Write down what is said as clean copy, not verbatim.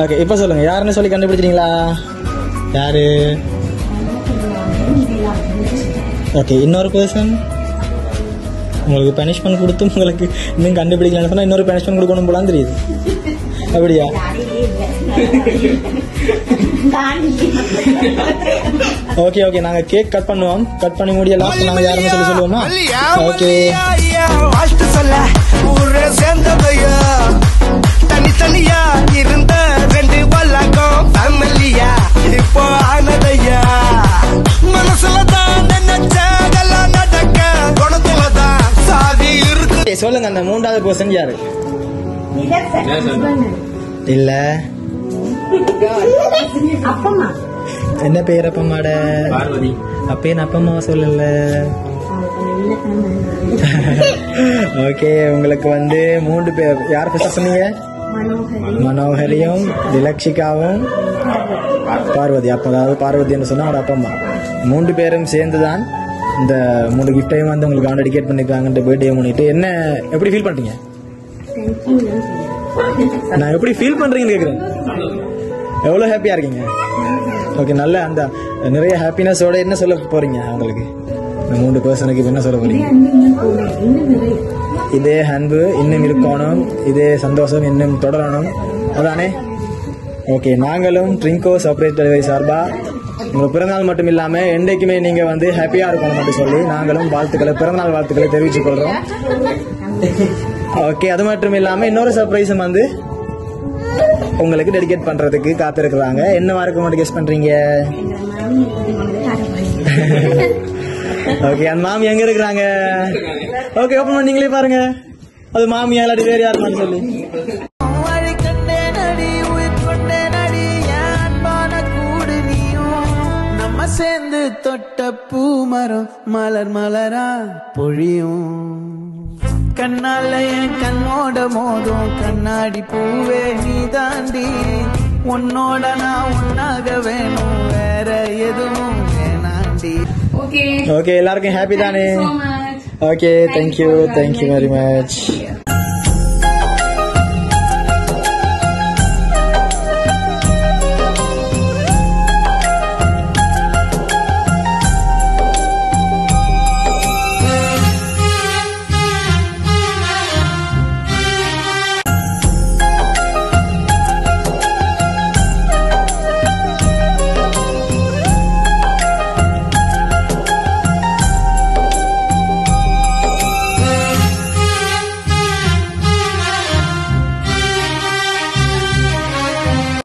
Okay, இப்போ சொல்லுங்க, யாருன்னு சொல்லி கண்டுபிடிச்சிட்டீங்களா? யாரு? ஓகே, இன்னொரு பர்சன். உங்களுக்கு பனிஷ்மெண்ட் கொடுத்து உங்களுக்கு இன்னும் கண்டுபிடிக்கலன்னு சொன்னா இன்னொரு பனிஷ்மெண்ட் கொடுக்கணும் போலான்னு தெரியுது. அப்படியா? ஓகே ஓகே, நாங்க கேக் கட் பண்ணுவோம். கட் பண்ணி முடிய லாஸ்ட் நாங்க யாருன்னு சொல்லி சொல்லுவோமா? ஓகே. தனித்தனியா இருந்த ரெண்டு வழக்கம் ஃபேமிலியா இப்போ ஆனதையா மனசுல தான் நினைச்சதெல்லாம் நடக்க குணத்துல தான் சாதி இருக்கு. சொல்லுங்க, அந்த மூன்றாவது பர்சன் யாரு? இல்ல, என்ன பேர் அப்பம்மாட? பார்வதி. அப்பே அப்பம்மாவை சொல்லல. ஓகே, உங்களுக்கு வந்து 3 பேர். யார் பேச சொன்னீங்க? மனோகரியும் விலக்ஷிகாவும் பார்வதி. அதாவது பார்வதி என்று சொன்னா அவரோட அப்பம்மா. 3 பேரும் சேர்ந்துதான் இந்த 3 கிஃப்டையும் வந்து உங்களுக்கு டெடிகேட் பண்ணிருக்காங்க. பர்த்டே முன்னிட்டு என்ன எப்படி ஃபீல் பண்றீங்க? நான் எப்படி ஃபீல் பண்றீங்கன்னு கேக்குறேன். எவ்வளவு ஹாப்பியா இருக்கீங்க? ஓகே, நல்ல அந்த நிறைய ஹாப்பினஸோட என்ன சொல்ல போறீங்க அவங்களுக்கு? இந்த 3 பர்சனுக்கு என்ன சொல்ல போறீங்க? இதே அன்பு இன்னும் இருக்கணும், இதே சந்தோஷம் இன்னும் தொடரணும், அதானே? ஓகே, நாங்களும் ட்ரிங்கோ சர்ப்ரைஸ் டெலிவரி சார்பா உங்க பிறந்தநாள் மட்டும் இல்லாம என்றைக்குமே நீங்க வந்து ஹாப்பியா இருக்கணும் மட்டும் சொல்லி நாங்களும் வாழ்த்துக்களை, பிறந்தநாள் வாழ்த்துக்களை தெரிவித்துக் கொள்றோம். ஓகே, அது மட்டும் இல்லாம இன்னொரு சர்ப்ரைஸும் வந்து உங்களுக்கு டெடிகேட் பண்றதுக்கு காத்திருக்கிறாங்க. என்னவா இருக்கும் மட்டும் கெஸ் பண்றீங்க? ஓகே, அந்த மாமி எங்க இருக்கிறாங்க? ஓகே, ஓபன் பண்ணி நீங்களே பாருங்க. அது மாமியா இல்லாட்டி வேற யாருன்னு சொல்லி. நம்ம சேர்ந்து தொட்ட பூ மரம் மலர் மலரா பொழியும். கண்ணால என் கண்ணோட மோதும் கண்ணாடி பூவே நீ தாண்டி. உன்னோட நான் ஒன்னாக வேணும், வேற எதுவும் வேணாண்டி. ஓகே, எல்லாருக்கும் ஹாப்பி தானே? Okay, thank you very much.